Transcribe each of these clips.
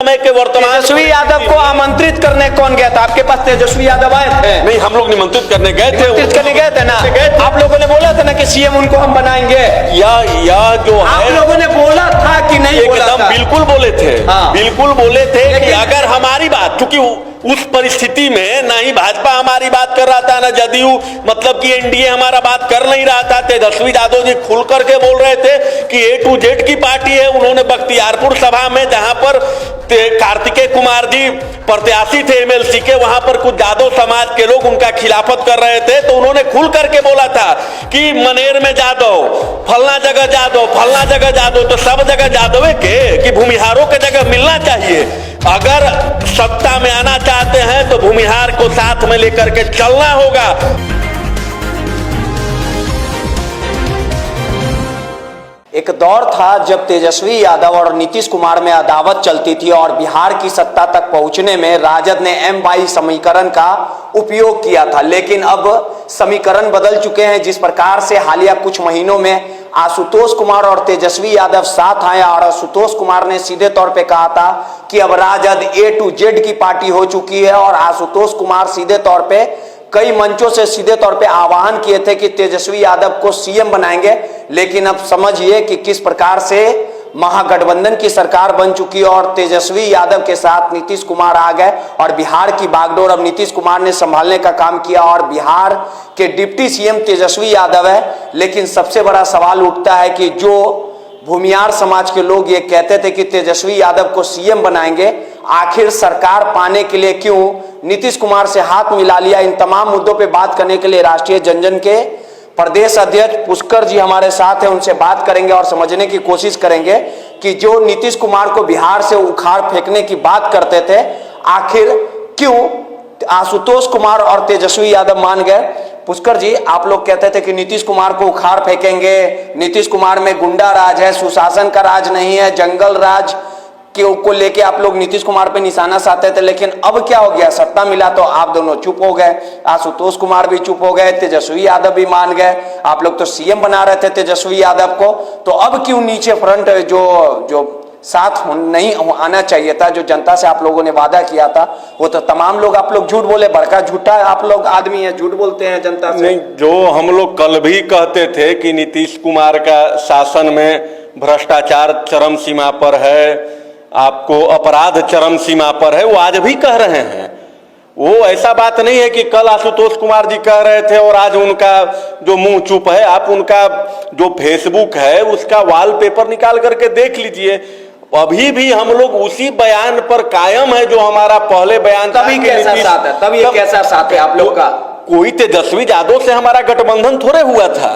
समय के वर्तमान तेजस्वी यादव को आमंत्रित करने कौन गया था? आपके पास तेजस्वी यादव आए थे? नहीं, हम लोग निमंत्रित करने गए थे। निमंत्रित करने गए थे ना? आप लोगों ने बोला था ना कि सीएम उनको हम बनाएंगे। या जो आप है लोगों ने बोला था कि नहीं बोला एकदम था? बिल्कुल बोले थे। हाँ। बिल्कुल बोले थे कि लेकिन अगर हमारी बात, क्योंकि उस परिस्थिति में ना ही भाजपा हमारी बात कर रहा था, ना जदयू, मतलब कि एनडीए हमारा बात कर नहीं रहा था। तेजस्वी यादव जी खुल करके बोल रहे थे कि ए टू जेड की पार्टी है। उन्होंने बख्तियारपुर सभा में, जहां पर कार्तिकेय कुमार जी प्रत्याशी थे एमएलसी के, वहां पर कुछ यादव समाज के लोग उनका खिलाफत कर रहे थे, तो उन्होंने खुल करके बोला था कि मनेर में जादव, फलना जगह जादव, फलना जगह जादव, तो सब जगह जादव के कि भूमिहारों के जगह मिलना चाहिए। अगर सत्ता में आना चाहते हैं तो भूमिहार को साथ में लेकर के चलना होगा। एक दौर था जब तेजस्वी यादव और नीतीश कुमार में अदावत चलती थी और बिहार की सत्ता तक पहुंचने में राजद ने M-22 समीकरण का उपयोग किया था। लेकिन अब समीकरण बदल चुके हैं। जिस प्रकार से हालिया कुछ महीनों में आशुतोष कुमार और तेजस्वी यादव साथ आए और आशुतोष कुमार ने सीधे तौर पे कहा था कि अब राजद A to Z की पार्टी हो चुकी है, और आशुतोष कुमार सीधे तौर पे कई मंचों से सीधे तौर पे आह्वान किए थे कि तेजस्वी यादव को सीएम बनाएंगे। लेकिन अब समझिए कि किस प्रकार से महागठबंधन की सरकार बन चुकी है और तेजस्वी यादव के साथ नीतीश कुमार आ गए और बिहार की बागडोर अब नीतीश कुमार ने संभालने का काम किया और बिहार के डिप्टी सीएम तेजस्वी यादव है। लेकिन सबसे बड़ा सवाल उठता है कि जो भूमिहार समाज के लोग ये कहते थे कि तेजस्वी यादव को सीएम बनाएंगे, आखिर सरकार पाने के लिए क्यों नीतीश कुमार से हाथ मिला लिया? इन तमाम मुद्दों पे बात करने के लिए राष्ट्रीय जनजन के प्रदेश अध्यक्ष पुष्कर जी हमारे साथ हैं। उनसे बात करेंगे और समझने की कोशिश करेंगे कि जो नीतीश कुमार को बिहार से उखाड़ फेंकने की बात करते थे, आखिर क्यों आशुतोष कुमार और तेजस्वी यादव मान गए। पुष्कर जी, आप लोग कहते थे कि नीतीश कुमार को उखाड़ फेंकेंगे, नीतीश कुमार में गुंडा राज है, सुशासन का राज नहीं है, जंगल राज को लेके आप लोग नीतीश कुमार पे निशाना साधते थे। लेकिन अब क्या हो गया? सत्ता मिला तो आप दोनों चुप हो गए, आशुतोष कुमार भी चुप हो गए, तेजस्वी यादव भी मान गए। आप लोग तो सीएम बना रहे थे तेजस्वी यादव को, तो अब क्यों नीचे फ्रंट जो साथ नहीं आना चाहिए था, जो जनता से आप लोगों ने वादा किया था, वो तो तमाम लोग आप लोग झूठ बोले। बड़का झूठा आप लोग आदमी है, झूठ बोलते हैं जनता से। नहीं, जो हम लोग कल भी कहते थे कि नीतीश कुमार का शासन में भ्रष्टाचार चरम सीमा पर है, आपको अपराध चरम सीमा पर है, वो आज भी कह रहे हैं। वो ऐसा बात नहीं है कि कल आशुतोष कुमार जी कह रहे थे और आज उनका जो मुंह चुप है। आप उनका जो फेसबुक है उसका वॉलपेपर निकाल करके देख लीजिए। अभी भी हम लोग उसी बयान पर कायम है जो हमारा पहले बयान था। तभी कैसा साथ है? तब ये कैसा साथ है आप लोग का? कोई तेजस्वी यादव से हमारा गठबंधन थोड़े हुआ था।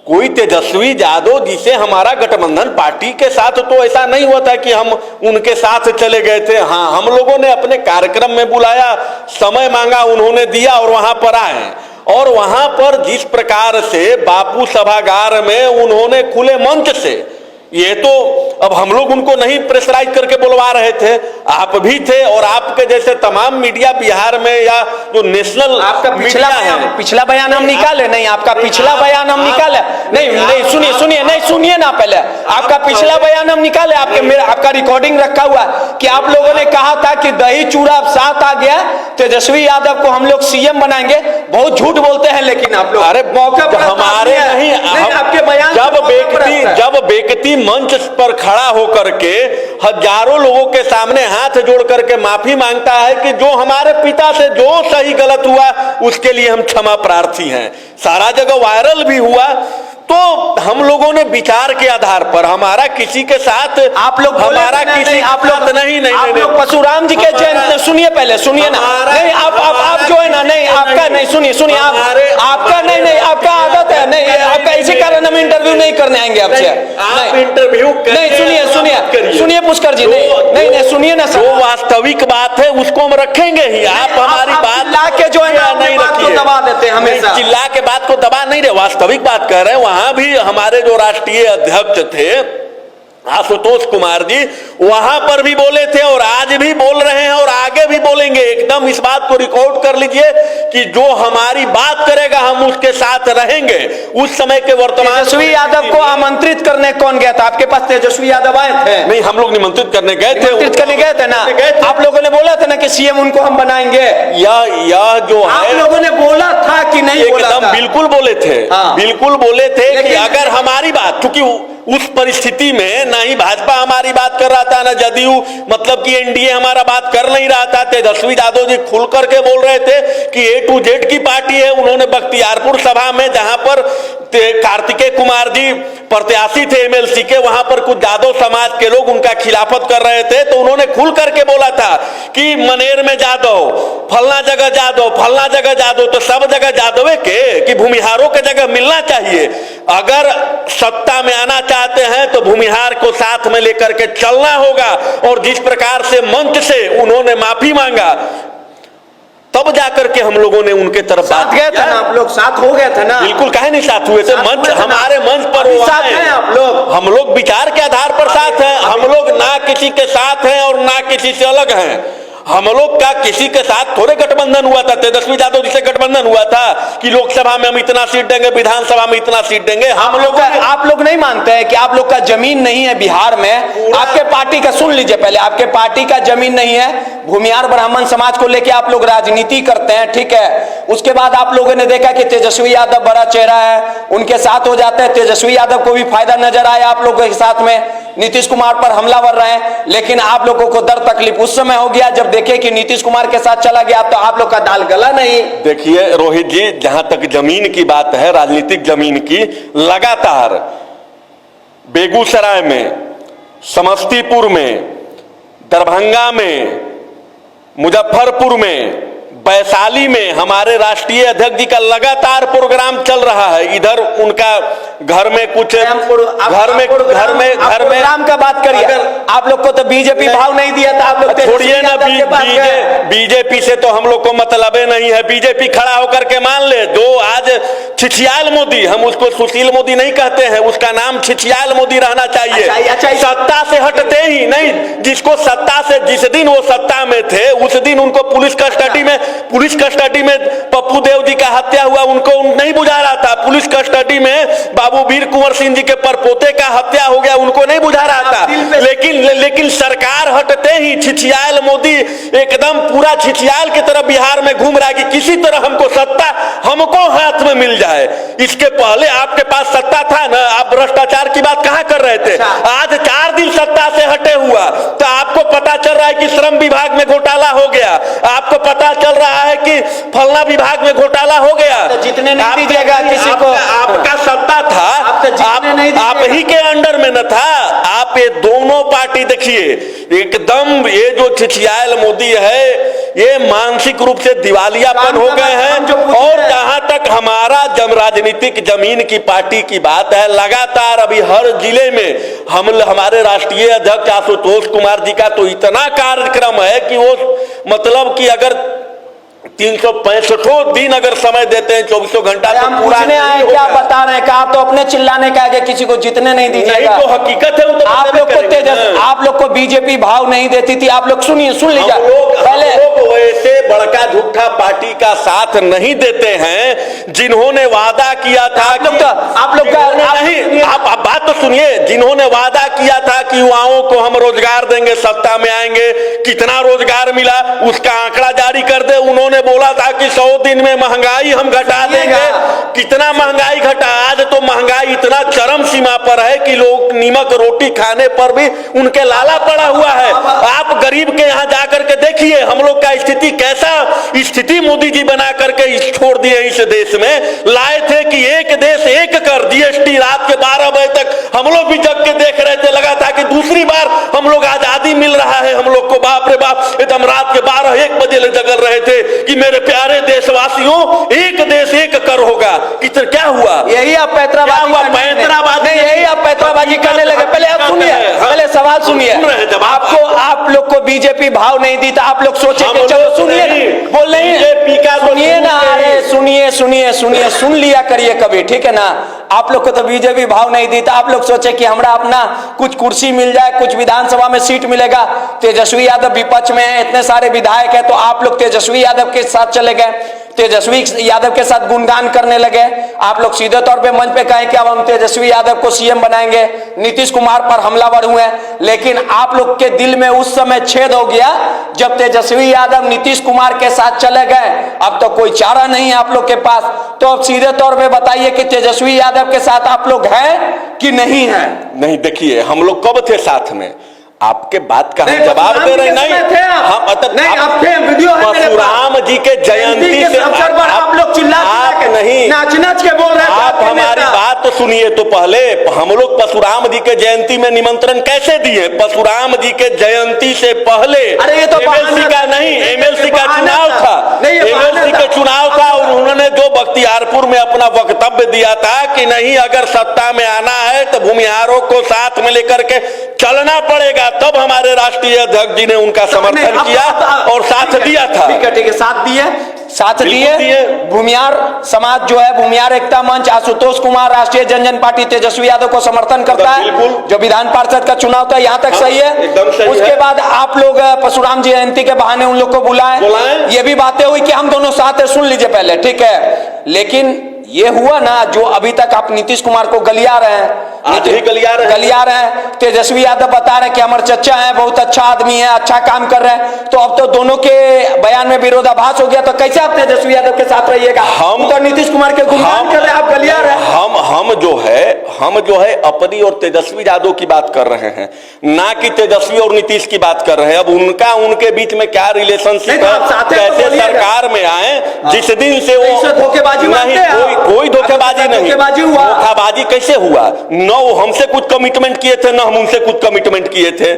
कोई तेजस्वी यादव जिसे हमारा गठबंधन पार्टी के साथ, तो ऐसा नहीं हुआ था कि हम उनके साथ चले गए थे। हाँ, हम लोगों ने अपने कार्यक्रम में बुलाया, समय मांगा, उन्होंने दिया और वहां पर आए। और वहां पर जिस प्रकार से बापू सभागार में उन्होंने खुले मंच से, ये तो अब हम लोग उनको नहीं प्रेशराइज करके बुलवा रहे थे, आप भी थे और आपके जैसे तमाम मीडिया बिहार में या जो नेशनल आपका पिछला बयान हम निकाले नहीं, आपका पिछला बयान हम निकाले नहीं, सुनिए ना, पहले आपका पिछला बयान हम निकाले। आपका रिकॉर्डिंग रखा हुआ कि आप लोगों ने कहा था कि दही चूड़ा साथ आ गया, तेजस्वी यादव को हम लोग सीएम बनाएंगे। बहुत झूठ बोलते हैं लेकिन आप लोग। अरे हमारे नहीं, आपके बयान जब व्यक्ति मंच पर खड़ा होकर के हजारों लोगों के सामने हाथ जोड़ करके माफी मांगता है कि जो हमारे पिता से जो सही गलत हुआ उसके लिए हम क्षमा प्रार्थी हैं, सारा जगह वायरल भी हुआ। तो हम लोगों ने विचार के आधार पर हमारा किसी के साथ आप लोग हमारा किसी आप लोग नहीं आप लोग परशुराम जी के जयंती सुनिए, पहले सुनिए ना। नहीं, आप जो है ना, नहीं आपका नहीं, सुनिए आपका नहीं आपका आदत है नहीं, आपका इसी कारण हम इंटरव्यू नहीं करने आएंगे आपसे। आप इंटरव्यू नहीं, सुनिए पुष्कर जी, नहीं सुनिए ना। जो वास्तविक बात है उसको हम रखेंगे ही। आप हमारी बात ला के जो है ना नहीं रखिए, दबा देते हैं हमेशा। चिल्ला के बात को दबा नहीं रहे, वास्तविक बात कर रहे हैं। वहां भी हमारे जो राष्ट्रीय अध्यक्ष थे आशुतोष कुमार जी, वहां पर भी बोले थे और आज भी बोल रहे हैं और आगे भी बोलेंगे। एकदम एकदम इस बात को रिकॉर्ड कर लीजिए कि जो हमारी बात करेगा हम उसके साथ रहेंगे। उस समय के वर्तमान तेजस्वी यादव को आमंत्रित करने कौन गया था? आपके पास तेजस्वी यादव आए थे? नहीं, हम लोग निमंत्रित करने गए थे। निमंत्रित करने गए थे ना? आप लोगों ने बोला था ना कि सीएम उनको हम बनाएंगे। यह जो आप है, लोगों ने बोला था कि नहीं बोला एकदम था? बिल्कुल बोले थे। हाँ। बिल्कुल बोले थे कि लेकिन अगर हमारी बात, चूंकि उस परिस्थिति में ना ही भाजपा हमारी बात कर रहा था, ना जदयू, मतलब कि एनडीए हमारा बात कर नहीं रहा था। तेजस्वी यादव जी खुल करके बोल रहे थे कि A to Z की पार्टी है। उन्होंने बख्तियारपुर सभा में, जहां पर कार्तिकेय कुमार जी प्रत्याशी थे एमएलसी के, वहां पर कुछ यादव समाज के लोग उनका खिलाफत कर रहे थे, तो उन्होंने खुल करके बोला था कि मनेर में जादव, फलना जगह जादव, फलना जगह जादव, तो सब जगह जादवे के कि भूमिहारों के जगह मिलना चाहिए। अगर सत्ता में आना चाहते हैं तो भूमिहार को साथ में लेकर के चलना होगा। और जिस प्रकार से मंच से उन्होंने माफी मांगा, तब जाकर के हम लोगों ने उनके तरफ साथ गए थे ना? आप लोग साथ हो गए थे ना? बिल्कुल, काहे नहीं साथ हुए थे? मंच, हमारे मंच पर वो साथ हैं आप लोग? हम लोग विचार के आधार पर साथ हैं। हम लोग ना किसी के साथ हैं और ना किसी से अलग हैं। हम लोग का किसी के साथ थोड़े गठबंधन हुआ था। तेजस्वी यादव जी से गठबंधन हुआ था कि लोकसभा में हम इतना सीट देंगे, विधानसभा में इतना सीट देंगे। हम लोग, आप लोग नहीं मानते हैं कि आप लोग का जमीन नहीं है बिहार में? आपके पार्टी का सुन लीजिए पहले, आपके पार्टी का जमीन नहीं है, भूमिहार ब्राह्मण समाज को लेके आप लोग राजनीति करते हैं, ठीक है। उसके बाद आप लोगों ने देखा कि तेजस्वी यादव बड़ा चेहरा है, उनके साथ हो जाते हैं। तेजस्वी यादव को भी फायदा नजर आया आप लोगों के साथ में, नीतीश कुमार पर हमलावर रहे। लेकिन आप लोगों को दर्द तकलीफ उस समय हो गया जब देखे कि नीतीश कुमार के साथ चला गया, तो आप लोग का दाल गला नहीं। देखिए रोहित जी, जहां तक जमीन की बात है, राजनीतिक जमीन की, लगातार बेगूसराय में, समस्तीपुर में, दरभंगा में, मुजफ्फरपुर में, वैशाली में हमारे राष्ट्रीय अध्यक्ष जी का लगातार प्रोग्राम चल रहा है। इधर उनका घर में कुछ घर में प्रोग्राम का बात करिए। आप लोग को तो बीजेपी भाव नहीं दिया था, आप लोग छोड़िए ना। बीजेपी से तो हम लोग को मतलब नहीं है। बीजेपी खड़ा होकर के मान ले, जो आज छिछियाल मोदी, हम उसको सुशील मोदी नहीं कहते हैं, उसका नाम छिछियाल मोदी रहना चाहिए। सत्ता से हटते ही नहीं, जिसको सत्ता से, जिस दिन वो सत्ता में थे उस दिन उनको पुलिस कस्टडी में पप्पू देव जी का हत्या हुआ, उनको नहीं बुझा रहा था। पुलिस कस्टडी में बाबू वीर कुंवर सिंह जी के परपोते का हत्या हो गया, उनको नहीं बुझा रहा था। लेकिन सरकार हटते ही छिछियाल मोदी एकदम पूरा छिछियाल की तरह बिहार में घूम रहा है कि किसी तरह हमको सत्ता, हमको हाथ में मिल जाए। इसके पहले आपके पास सत्ता था ना, आप भ्रष्टाचार की बात कहां कर रहे थे? आज 4 दिन सत्ता से हटे हुआ तो आपको पता चल रहा है कि श्रम विभाग में घोटाला हो गया, आपको पता चल रहा है कि फलना विभाग में घोटाला हो गया। तो जितने नहीं दीजिएगा किसी को, आपका सत्ता था, आप ही के अंडर में न था। आप ये दोनों पार्टी देखिए, एकदम ये जो छिछियाल मोदी है, ये मानसिक रूप से दिवालियापन हो गए हैं। और जहां तक हमारा राजनीतिक जमीन की पार्टी की बात है, लगातार अभी हर जिले में हमारे राष्ट्रीय अध्यक्ष आशुतोष कुमार जी का तो इतना कार्यक्रम है कि वो, मतलब कि अगर 365 दिन अगर समय देते हैं, 24 घंटा, तो पूछने आए क्या बता रहे हैं? आप तो अपने चिल्लाने का आगे किसी को जितने नहीं दीजिएगा। तो हकीकत है, तो आप लोग को आप लोग को बीजेपी भाव नहीं देती थी। आप लोग सुन लीजिए पहले, ऐसे बड़का झूठा पार्टी का साथ नहीं देते हैं जिन्होंने वादा किया था। आप लोग का नहीं, आप बात तो सुनिए। जिन्होंने वादा किया था कि युवाओं को हम रोजगार देंगे, सत्ता में आएंगे, कितना रोजगार मिला उसका आंकड़ा जारी कर दे। उन्होंने बोला था कि 100 दिन में महंगाई हम घटा देंगे। कितना महंगाई घटा? आज तो महंगाई इतना चरम सीमा पर है कि लोग नीमक रोटी खाने पर भी उनके लाला पड़ा हुआ है। आप गरीब के यहाँ जाकर के देखिए हम लोग का स्थिति कैसा स्थिति मोदी जी बना करके छोड़ दिए। इस देश में लाए थे कि एक देश एक कर, जीएसटी रात के 12 बजे तक हम लोग भी जग के देख रहे थे। लगा था कि दूसरी बार हम लोग आजादी मिल रहा है हम लोग को। बाप रे बाप, एकदम रात के 12-1 बजे जगल रहे थे कि मेरे प्यारे देशवासियों, एक देश एक कर होगा। क्या हुआ? यही आप पैतराबाजी हुआ? करने लगे। पैतराबाजी नहीं, यही आप पैतराबाजी करने लगे। पहले आप सुनिए, पहले सवाल सुनिए। आपको, आप लोग को बीजेपी भाव नहीं दी तो आप लोग सोचे कि चलो सुनिए, बोल नहीं, सुनिए ना, अरे सुनिए सुनिए सुनिए, सुन लिया करिए कभी, ठीक है ना। आप लोग को तो बीजेपी भाव नहीं दी तो आप लोग सोचे कि हमरा अपना कुछ कुर्सी मिल जाए, कुछ विधानसभा में सीट मिलेगा। तेजस्वी यादव विपक्ष में है, इतने सारे विधायक है, तो आप लोग तेजस्वी यादव के साथ चले गए, तेजस्वी यादव के साथ गुणगान करने लगे। आप लोग सीधे तौर पे मंच पे कहें कि अब हम तेजस्वी यादव को सीएम बनाएंगे, नीतीश कुमार पर हमलावर हुए। लेकिन आप लोग के दिल में उस समय छेद हो गया जब तेजस्वी यादव नीतीश कुमार के साथ चले गए। अब तो कोई चारा नहीं है आप लोग के पास, तो अब सीधे तौर पे बताइए कि तेजस्वी यादव के साथ आप लोग हैं कि नहीं है? नहीं, देखिए हम लोग कब थे साथ में, आपके बात का हम जवाब दे रहे नहीं। हम आप थे, वीडियो है मेरे पास। परशुराम जी के जयंती के अवसर पर आप लोग चिल्ला नहीं, नाच नाच के बोल रहे थे। आप हमारी बात तो सुनिए। तो पहले हम लोग परशुराम जी के जयंती में निमंत्रण कैसे दिए? परशुराम जी के जयंती से पहले अरे ये तो एमएलसी का नहीं, एमएलसी का चुनाव था, एमएलसी के चुनाव था, और उन्होंने जो बख्तियारपुर में अपना वक्तव्य दिया था कि नहीं, अगर सत्ता में आना है तो भूमिहारों को साथ में लेकर के चलना पड़ेगा, तब हमारे राष्ट्रीय अध्यक्ष जी ने उनका समर्थन किया और साथ दिया था। ठीक है, साथ दिए। भूमिहार समाज जो है, भूमिहार एकता मंच, आशुतोष कुमार, राष्ट्रीय जनजन पार्टी तेजस्वी यादव को समर्थन करता है। जो विधान पार्षद का चुनाव था, यहाँ तक सही है। एकदम सही उसके है। बाद आप लोग परशुराम जयंती के बहाने उन लोग को बुलाएं। ये भी बातें हुई कि हम दोनों साथ है, सुन लीजिए पहले, ठीक है। लेकिन ये हुआ ना, जो अभी तक आप नीतीश कुमार को गलिया रहे हैं, गलिया रहे हैं। तेजस्वी यादव बता रहे हैं कि हमारे चचा हैं, बहुत अच्छा आदमी है, अच्छा काम कर रहे हैं। तो अब तो दोनों के बयान में विरोधाभास हो गया, तो कैसे आप तेजस्वी यादव के साथ रहिएगा? हम तो नीतीश कुमार के गुणगान कर रहे हैं, आप गलिया रहे हैं। हम जो है अपनी और तेजस्वी यादव की बात कर रहे हैं, ना कि तेजस्वी और नीतीश की बात कर रहे हैं। अब उनके बीच में क्या रिलेशनशिप है, कैसे सरकार में आए, जिस दिन से वो धोखेबाजी नहीं, कोई धोखेबाजी नहीं, धोखेबाजी कैसे हुआ? न वो हमसे कुछ कमिटमेंट किए थे, न हम उनसे कुछ कमिटमेंट किए थे।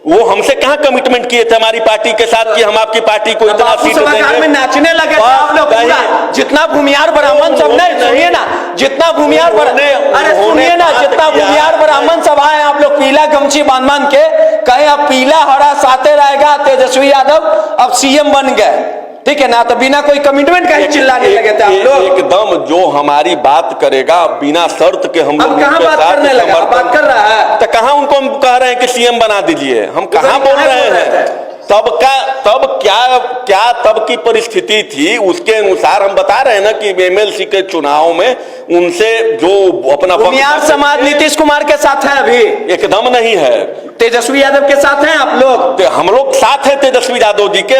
वो हमसे कहां कमिटमेंट किए थे हमारी पार्टी के साथ कि हम आपकी पार्टी को इतना सीट देंगे? में नाचने लगे आप लोग पूरा, जितना भूमिहार ब्राह्मण सब, नहीं सुनिए ना, जितना भूमिहार, अरे सुनिए ना, जितना भूमिहार ब्राह्मण सब आए, आप लोग पीला गमछी बांध के कहे अब पीला हरा साथे रहेगा, तेजस्वी यादव अब सीएम बन गए, ठीक है ना। तो बिना कोई कमिटमेंट का ही चिल्लाने लगे थे आप लोग। एकदम जो हमारी बात करेगा बिना शर्त के हम लोग कहां बात करने लगा? बात कर रहा है तो कहां उनको हम कह रहे हैं कि सीएम बना दीजिए? हम कहां बोल रहे हैं? तब की परिस्थिति थी, उसके अनुसार हम बता रहे हैं ना कि एमएलसी के चुनाव में उनसे जो अपना भूमिहार समाज नीतीश कुमार के साथ है, अभी एकदम नहीं है। तेजस्वी यादव के साथ हैं आप लोग? हम लोग साथ हैं तेजस्वी यादव जी के।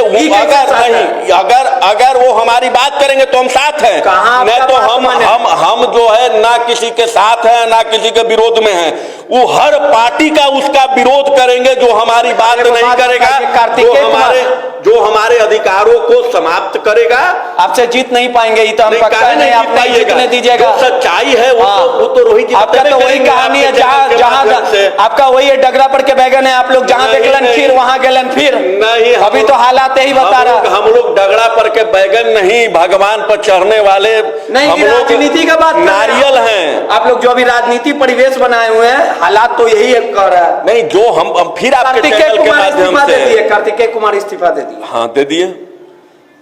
अगर वो हमारी बात करेंगे तो हम साथ हैं, नहीं तो हम जो है ना किसी के साथ हैं ना किसी के विरोध में हैं। वो हर पार्टी का उसका विरोध करेंगे जो हमारी बात नहीं करेगा, जो हमारे अधिकारों को समाप्त करेगा। आपसे जीत नहीं पाएंगे, ये तो हम पक्का नहीं, आप नहीं जीतने दीजिएगा। सच्चाई है वो तो रोहित जी, आपका तो वही कहानी है, जहाँ आपका वही है, डगरा पर के बैगन है। आप लोग जहाँ देखलन फिर वहाँ गेलन फिर नहीं। अभी तो हालात यही बता रहा। हम लोग डगरा पर के बैगन नहीं, भगवान पर चढ़ने वाले नहीं, हम लोग राजनीति का बात नारियल हैं। आप लोग जो अभी राजनीति परिवेश बनाए हुए हैं, हालात तो यही कर रहा है। नहीं, जो हम फिर आपके चैनल के माध्यम से कार्तिकेय कुमार इस्तीफा दे दिए। हाँ, दे दिए।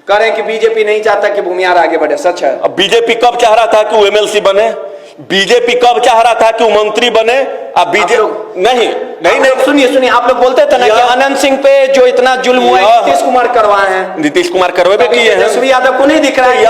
कह रहे हैं कि बीजेपी नहीं चाहता कि भूमिहार आगे बढ़े, सच है? अब बीजेपी कब चाह रहा था कि वो एमएलसी बने? बीजेपी कब चाह रहा था कि वो मंत्री बने? अब बीजेपी नहीं, सुनिए, आप लोग बोलते थे ना कि अनंत सिंह पे जो इतना जुल्म हुआ है नीतीश कुमार करवाए हैं। नीतीश कुमार करवे किए हैं। तेजस्वी यादव को नहीं दिख रहा है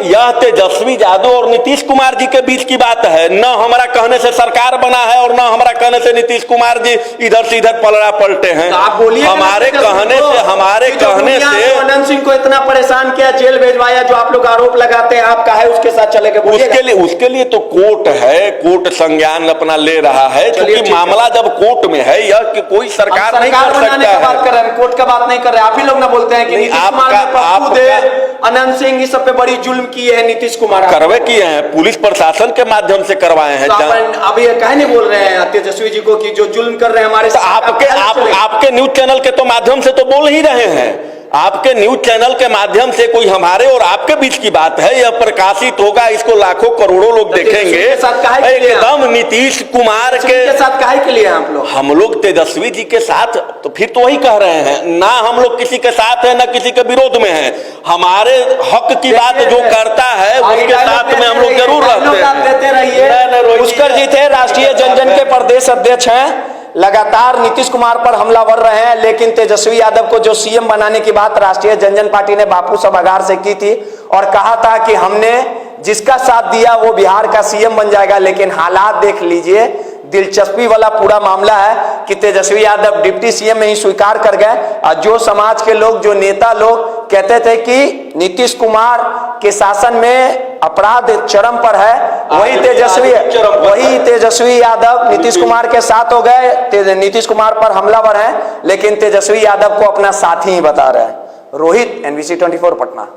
यह तेजस्वी यादव और नीतीश कुमार जी के बीच की बात है। न हमारा कहने से सरकार बना है और न हमारा कहने से नीतीश कुमार जी इधर से इधर पलटे हैं। आप बोलिए, हमारे कहने से अनंत सिंह को इतना परेशान किया, जेल भेजवाया, जो आप लोग आरोप लगाते हैं, आप कहे उसके साथ चले गए? उसके लिए तो कोर्ट है, कोर्ट संज्ञान अपना ले रहा है, क्योंकि मामला जब कोर्ट में है, यह कि कोई सरकार नहीं कर सकता है। बात कर रहे हैं, कोर्ट का बात नहीं कर रहे। आप ही लोग ना बोलते हैं कि नीतीश कुमार अनंत सिंह इस सब पे बड़ी जुल्म की है, नीतीश कुमार करवे किए हैं, पुलिस प्रशासन के माध्यम से करवाए हैं। अब ये कहे नहीं बोल रहे हैं तेजस्वी जी को कि जो जुल्म कर रहे हैं हमारे? आपके न्यूज चैनल के तो माध्यम से तो बोल ही रहे हैं। आपके न्यूज चैनल के माध्यम से कोई हमारे और आपके बीच की बात है, यह प्रकाशित होगा, इसको लाखों करोड़ों लोग देखेंगे। एकदम नीतीश कुमार के साथ काहे के लिए आप लोग? हम लोग तेजस्वी जी के साथ, तो फिर तो वही कह रहे हैं ना, हम लोग किसी के साथ है ना किसी के विरोध में है। हमारे हक की बात जो करता है उसके साथ में हम लोग जरूर रहते हैं। पुष्कर जी थे, राष्ट्रीय जनजन के प्रदेश अध्यक्ष हैं, लगातार नीतीश कुमार पर हमलावर रहे हैं, लेकिन तेजस्वी यादव को जो सीएम बनाने की बात राष्ट्रीय जनजन पार्टी ने बापू सभागार से की थी और कहा था कि हमने जिसका साथ दिया वो बिहार का सीएम बन जाएगा, लेकिन हालात देख लीजिए, दिलचस्पी वाला पूरा मामला है कि तेजस्वी यादव डिप्टी सीएम में ही स्वीकार कर गए। और जो समाज के लोग, जो नेता लोग कहते थे कि नीतीश कुमार के शासन में अपराध चरम पर है, वही तेजस्वी यादव नीतीश कुमार के साथ हो गए, नीतीश कुमार पर हमलावर हैं, लेकिन तेजस्वी यादव को अपना साथी ही बता रहे हैं। रोहित, NBC 24 पटना।